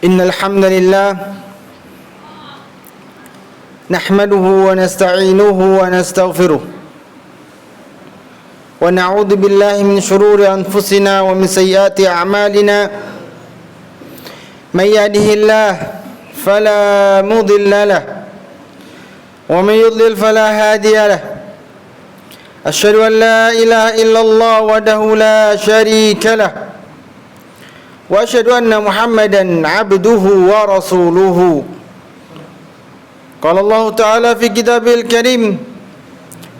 Innal hamdalillah nahmaduhu wa nasta'inuhu wa nastaghfiruh wa na'udzu billahi min shururi anfusina wa min sayyiati a'malina may yahdihillahu fala mudilla lahu wa may yudlil fala hadiya lahu asyhadu an la ilaha illallah wahdahu la syarika lahu wa asyhadu anna Muhammadan abduhu wa rasuluhu. Qala Allah Ta'ala fi kitabil karim,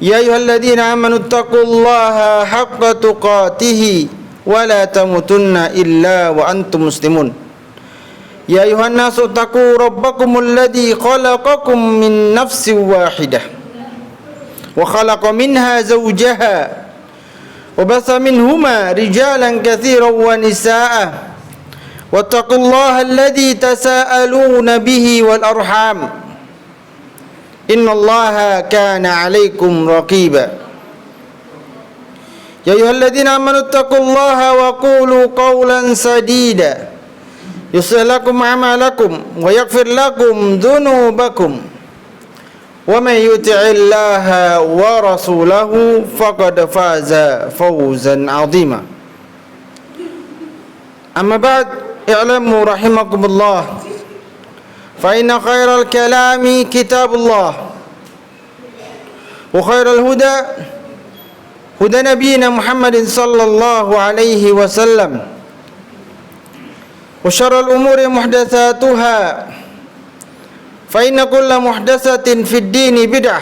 ya ayyuhalladzina amanu taqullaha haqqa tuqatih wa la tamutunna illa wa antum muslimun. Ya ayyuhan nasu taqu rabbakumul ladzi khalaqakum min nafsin wahidah wa khalaqa minha zawjaha wa batha minhuma rijalan katsiran wa nisaa'a wattaqullaha alladzi tasaaluna bihi wal arham innallaha kana 'alaikum raqiba. Ya ayyuhalladzina amanu taqullaha wa qulu qawlan sadida yuslih lakum a'malakum wa yaghfir lakum dhunubakum wa may yuti'illaha wa rasulahu faqad faza fawzan 'azima. Amma ba'd, i'lamu rahimakumullah fa inna khairal kalami kitabullah wa khairal huda huda nabiyyina Muhammadin sallallahu alaihi wasallam wa syarrul umuri muhdatsatuha fa inna kulla muhdatsatin fid dini bid'ah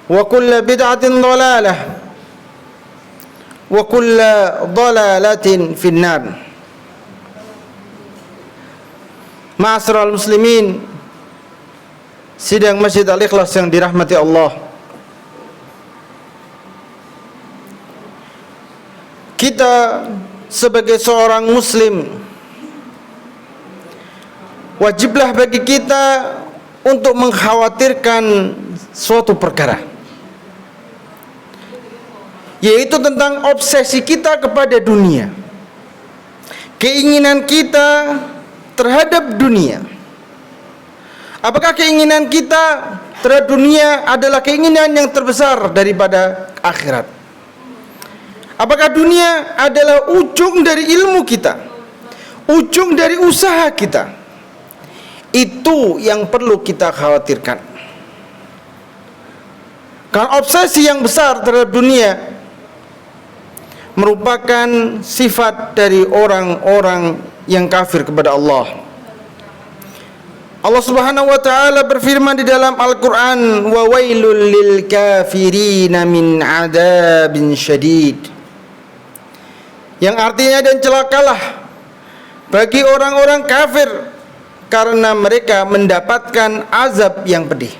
wa kulla bid'atin dhalalah wa kulla dhalalatin finnar. Ma'asyiral muslimin, sidang Masjid Al-Ikhlas yang dirahmati Allah, kita sebagai seorang muslim wajiblah bagi kita untuk mengkhawatirkan suatu perkara, yaitu tentang obsesi kita kepada dunia, keinginan kita terhadap dunia. Apakah keinginan kita terhadap dunia adalah keinginan yang terbesar daripada akhirat? Apakah dunia adalah ujung dari ilmu kita, ujung dari usaha kita? Itu yang perlu kita khawatirkan. Karena obsesi yang besar terhadap dunia merupakan sifat dari orang-orang yang kafir kepada Allah. Allah Subhanahu wa taala berfirman di dalam Al-Qur'an, wa wailul lil kafirin min adzabin syadid. yang artinya dan celakalah bagi orang-orang kafir karena mereka mendapatkan azab yang pedih.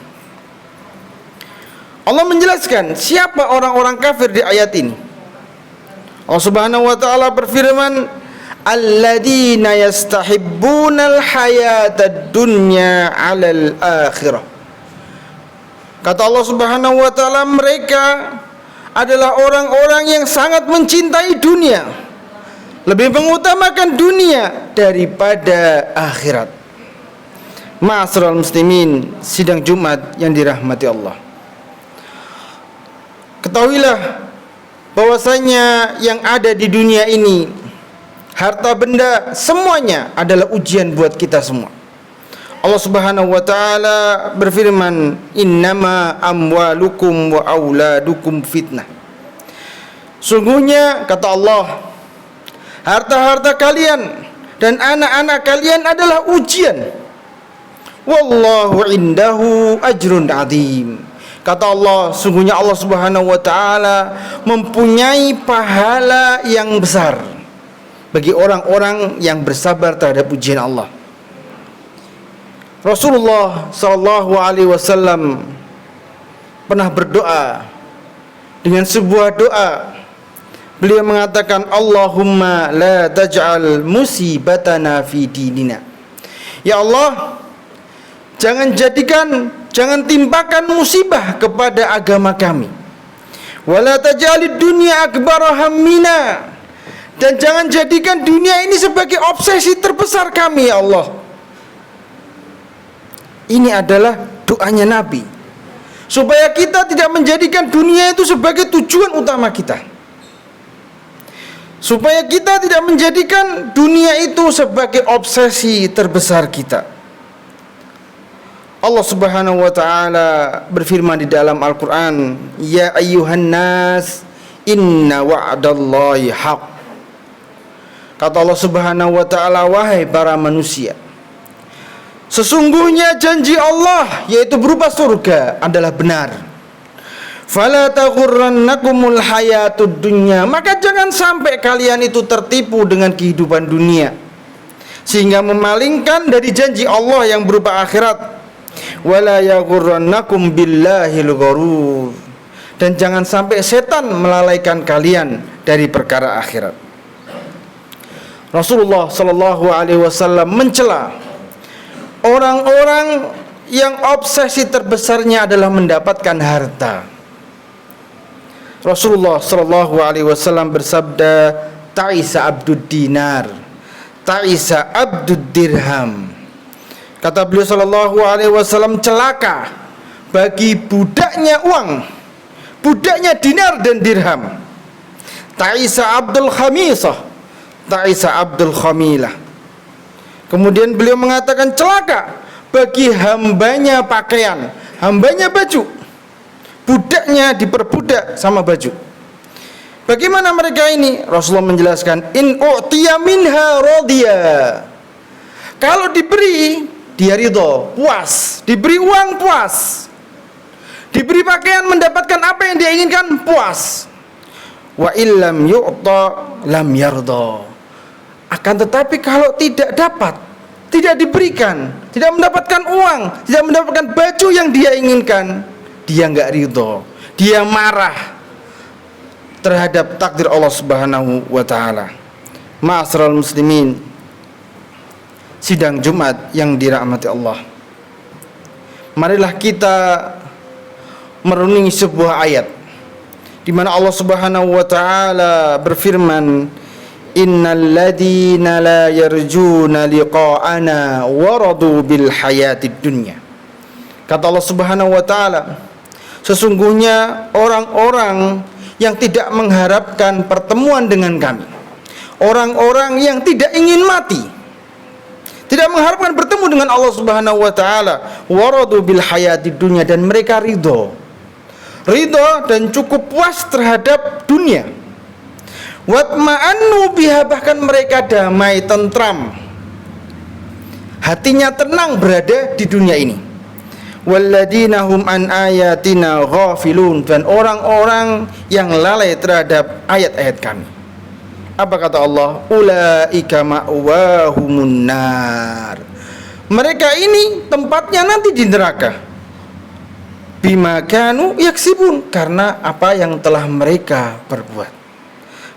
Allah menjelaskan siapa orang-orang kafir di ayat ini. Allah Subhanahu wa taala berfirman, alladzina yastahibbunal hayatad dunya 'alal akhirah. Kata Allah Subhanahu wa taala, mereka adalah orang-orang yang sangat mencintai dunia, lebih mengutamakan dunia daripada akhirat. Ma'asyiral muslimin, sidang Jumat yang dirahmati Allah. Ketahuilah bahwasanya yang ada di dunia ini, harta benda, semuanya adalah ujian buat kita semua. Allah Subhanahu wa taala berfirman, innama amwalukum wa auladukum fitnah. Sungguhnya kata Allah, harta-harta kalian dan anak-anak kalian adalah ujian. Wallahu indahu ajrun adzim. Kata Allah, sungguhnya Allah Subhanahu wa taala mempunyai pahala yang besar bagi orang-orang yang bersabar terhadap ujian Allah. Rasulullah sallallahu alaihi wasallam pernah berdoa dengan sebuah doa. Beliau mengatakan, Allahumma la taj'al musibatana fi dinina. Ya Allah, jangan timpakan musibah kepada agama kami. Wala taj'alid dunya akbara hammina. Dan jangan jadikan dunia ini sebagai obsesi terbesar kami, ya Allah. Ini adalah doanya Nabi, supaya kita tidak menjadikan dunia itu sebagai tujuan utama kita, supaya kita tidak menjadikan dunia itu sebagai obsesi terbesar kita. Allah Subhanahu wa taala berfirman di dalam Al-Qur'an, ya ayyuhan nas inna wa'dallahi haq. Kata Allah Subhanahu wa taala, wahai para manusia, sesungguhnya janji Allah, yaitu berupa surga, adalah benar. Fala taghurrannakumul hayatud dunya. Maka jangan sampai kalian itu tertipu dengan kehidupan dunia, sehingga memalingkan dari janji Allah yang berupa akhirat. Wala yaghurrannakum billahil gharur. Dan jangan sampai setan melalaikan kalian dari perkara akhirat. Rasulullah sallallahu alaihi wasallam mencela orang-orang yang obsesi terbesarnya adalah mendapatkan harta. Rasulullah sallallahu alaihi wasallam bersabda, ta'isa abdud dinar, ta'isa abdud dirham. Kata beliau sallallahu alaihi wasallam, celaka bagi budaknya uang, budaknya dinar dan dirham. Ta'isa abdul khamisah, ta'isa abdul khamilah. Kemudian beliau mengatakan, celaka bagi hambanya pakaian, hambanya baju, budaknya diperbudak sama baju. Bagaimana mereka ini? Rasulullah menjelaskan, in u'tiya minha radiya. Kalau diberi, dia ridho, puas. Diberi uang, puas. Diberi pakaian, mendapatkan apa yang dia inginkan, puas. Wa illam yu'ta lam yarda. Akan tetapi kalau tidak dapat, tidak diberikan, tidak mendapatkan uang, tidak mendapatkan baju yang dia inginkan, dia enggak ridho, dia marah terhadap takdir Allah Subhanahu wa taala. Ma'asyiral muslimin, sidang Jumat yang dirahmati Allah, marilah kita merenungi sebuah ayat di mana Allah Subhanahu wa taala berfirman, innal ladzina la yarjuna liqa'ana waradu bil hayatid dunya. Kata Allah Subhanahu wa taala, sesungguhnya orang-orang yang tidak mengharapkan pertemuan dengan kami, orang-orang yang tidak ingin mati, tidak mengharapkan bertemu dengan Allah Subhanahu wa taala, waradu bil hayatid dunya, dan mereka ridho dan cukup puas terhadap dunia. Watma'annu biha, bahkan mereka damai, tentram, hatinya tenang berada di dunia ini. Walladzina hum an ayatina ghafilun, dan orang-orang yang lalai terhadap ayat-ayat kami. Apa kata Allah? Ulaika ma'wahumun nar. Mereka ini tempatnya nanti di neraka. Bima kanu yaksibun, karena apa yang telah mereka perbuat.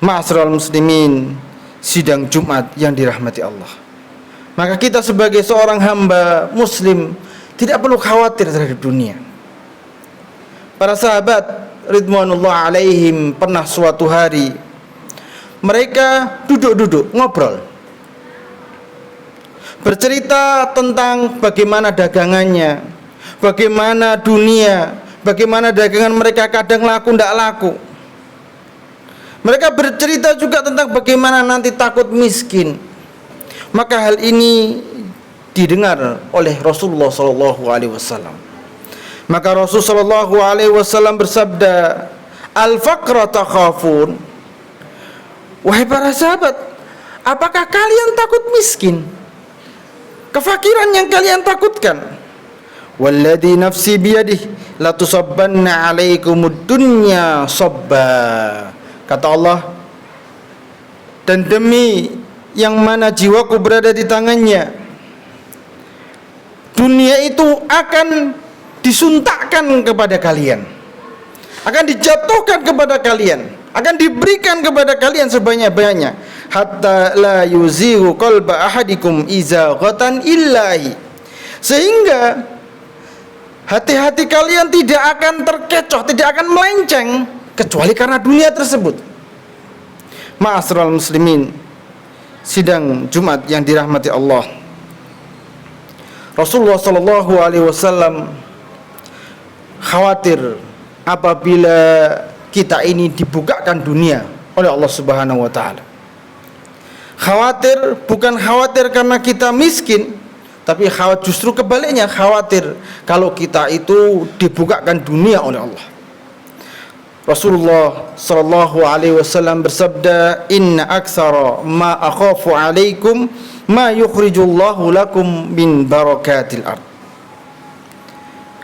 Ma'asyiral muslimin, sidang Jumat yang dirahmati Allah. Maka kita sebagai seorang hamba muslim tidak perlu khawatir terhadap dunia. Para sahabat ridwanullah alaihim pernah suatu hari mereka duduk-duduk ngobrol, bercerita tentang bagaimana dagangannya, bagaimana dunia, bagaimana dagangan mereka kadang laku tidak laku. Mereka bercerita juga tentang bagaimana nanti takut miskin. Maka hal ini didengar oleh Rasulullah SAW. Maka Rasulullah SAW bersabda, al-faqra takhafun. Wahai para sahabat, apakah kalian takut miskin? Kefakiran yang kalian takutkan? Walladhi nafsi biyadih la tusabbanna alaikumud dunya sabba. Kata Allah, dan demi yang mana jiwaku berada di tangannya, dunia itu akan disuntakkan kepada kalian, akan dijatuhkan kepada kalian, akan diberikan kepada kalian sebanyak-banyaknya, hatta la yuzigu qalba ahadikum izaghatan illahi, sehingga hati-hati kalian tidak akan terkecoh, tidak akan melenceng kecuali karena dunia tersebut. Ma'asyiral muslimin, sidang Jumat yang dirahmati Allah. Rasulullah SAW khawatir apabila kita ini dibukakan dunia oleh Allah Subhanahu wa taala. Khawatir bukan khawatir karena kita miskin, tapi justru kebaliknya, khawatir kalau kita itu dibukakan dunia oleh Allah. Rasulullah sallallahu alaihi wasallam bersabda, "Inna aktsara ma akhafu alaikum ma yukhrijullahu lakum min barakatil ard."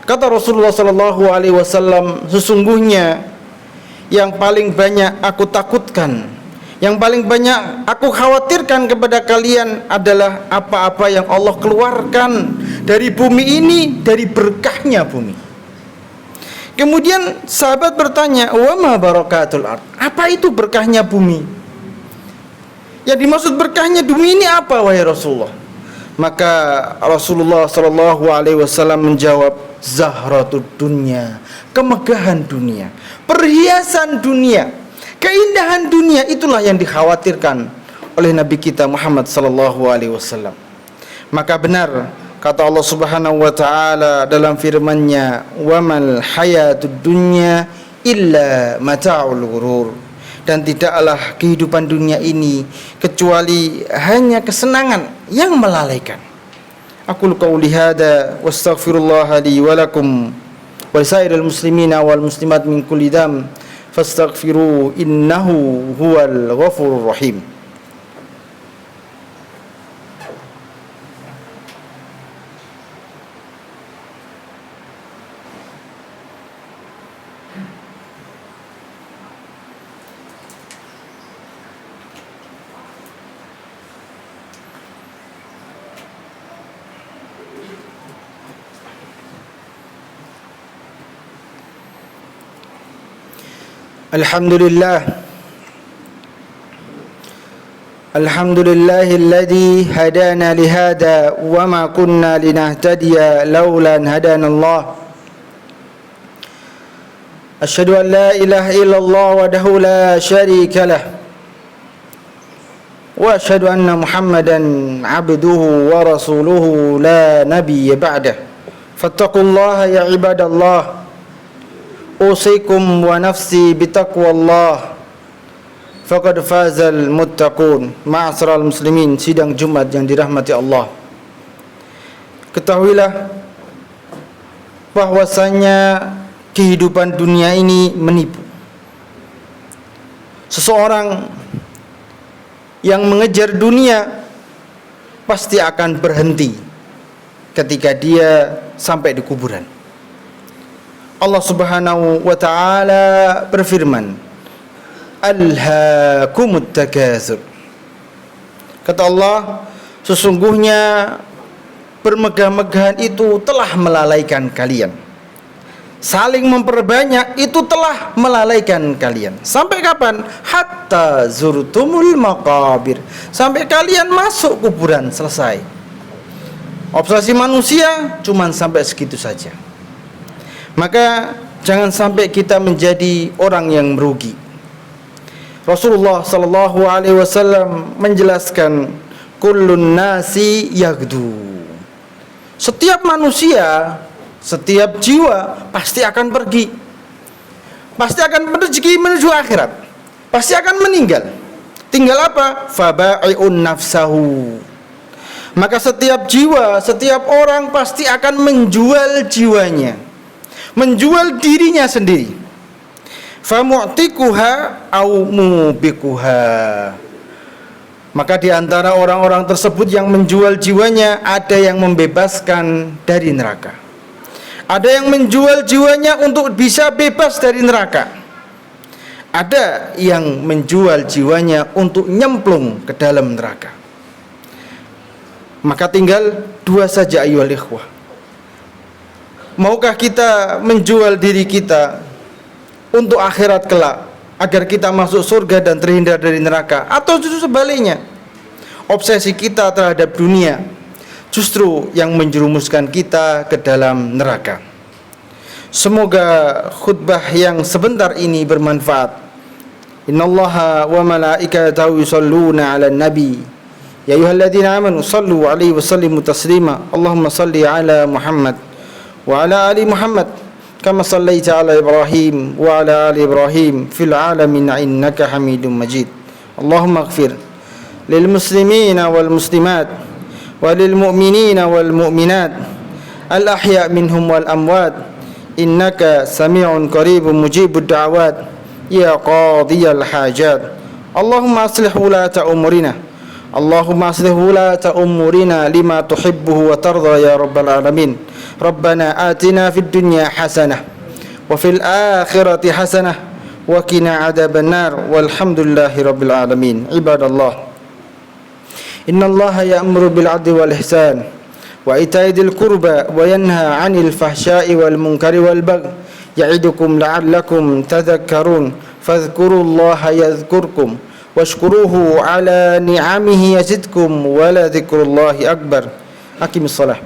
Kata Rasulullah sallallahu alaihi wasallam, sesungguhnya yang paling banyak aku takutkan, yang paling banyak aku khawatirkan kepada kalian adalah apa-apa yang Allah keluarkan dari bumi ini, dari berkahnya bumi. Kemudian sahabat bertanya, wa ma barakatul ard? Apa itu berkahnya bumi? Yang dimaksud berkahnya bumi ini apa, wahai Rasulullah? Maka Rasulullah sallallahu alaihi wasallam menjawab, zahratud dunya, kemegahan dunia, perhiasan dunia, keindahan dunia, itulah yang dikhawatirkan oleh Nabi kita Muhammad sallallahu alaihi wasallam. Maka benar kata Allah Subhanahu wa taala dalam firman-Nya, "Wamal hayatud dunya illa mata'ul ghurur." Dan tidaklah kehidupan dunia ini kecuali hanya kesenangan yang melalaikan. Aqulu qouli hadza wastaghfirullah li wa lakum wa lisairil muslimina wal muslimat min kulli dzam fastaghfiru innahu huwal ghafurur rahim. Alhamdulillah, alhamdulillahilladzi hadana lihada wa ma kunna linahtadiya laula an hadana Allah. Asyhadu an la ilaha illallah wahdahu la syarika lah wa asyhadu anna Muhammadan abduhu wa rasuluhu la nabiyya ba'dah. Fattaqullaha ya ibadallah. Usikum wa nafsi bitaqwallah, faqad fazal muttaqun. Ma'asyiral muslimin, sidang Jumat yang dirahmati Allah, ketahuilah bahwasanya kehidupan dunia ini menipu. Seseorang yang mengejar dunia pasti akan berhenti ketika dia sampai di kuburan. Allah Subhanahu wa taala berfirman, alhaakumut takatsur. Kata Allah, sesungguhnya bermegah-megahan itu telah melalaikan kalian. Saling memperbanyak itu telah melalaikan kalian. Sampai kapan? Hatta zurtumul maqabir. Sampai kalian masuk kuburan, selesai. Obsesi manusia cuman sampai segitu saja. Maka jangan sampai kita menjadi orang yang merugi. Rasulullah sallallahu alaihi wasallam menjelaskan, kullun nasi yagdu. Setiap manusia, setiap jiwa pasti akan pergi. Pasti akan pergi menuju akhirat. Pasti akan meninggal. Tinggal apa? Fabai'un nafsahu. Maka setiap jiwa, setiap orang pasti akan menjual jiwanya, menjual dirinya sendiri. Famu'tikuha au mubikuha. Maka di antara orang-orang tersebut yang menjual jiwanya, ada yang membebaskan dari neraka. Ada yang menjual jiwanya untuk bisa bebas dari neraka. Ada yang menjual jiwanya untuk nyemplung ke dalam neraka. Maka tinggal dua saja ayyuhal ikhwah. Maukah kita menjual diri kita untuk akhirat kelak, agar kita masuk surga dan terhindar dari neraka? Atau justru sebaliknya, obsesi kita terhadap dunia justru yang menjerumuskan kita ke dalam neraka. Semoga khutbah yang sebentar ini bermanfaat. Innallaha wa malaikatahu yusholluna 'alan nabi ya ayyuhalladzina amanu shallu 'alaihi wa sallimu taslima. Allahumma shalli 'ala Muhammad wa 'ala ali Muhammad kama shallaita 'ala Ibrahim wa 'ala ali Ibrahim fil 'alamin innaka Hamidum Majid. Allahumma ighfir lil muslimina wal muslimat walil mu'minina wal mu'minat al ahya' minhum wal amwat innaka sami'un qaribun mujibud da'awat ya qadiyal hajat. Allahumma aslih wulata umurina, Allahumma aslih wulata umurina lima tuhibbuhu wa tarda ya rabbal alamin. Rabbana atina fid dunya hasanah wa fil akhirati hasanah wa qina adzaban nar walhamdulillahi rabbil alamin. Ibadallah, innallaha ya'muru bil 'adli wal ihsan wa ita'i dzil qurba wa yanha 'anil fahsya'i wal munkari wal baghi ya'idukum la'allakum tadhakkarun. Fadhkurullaha yadhkurkum washkuruhu 'ala ni'amihi yazidkum wa la dzikrullahi akbar. Aqimissalah.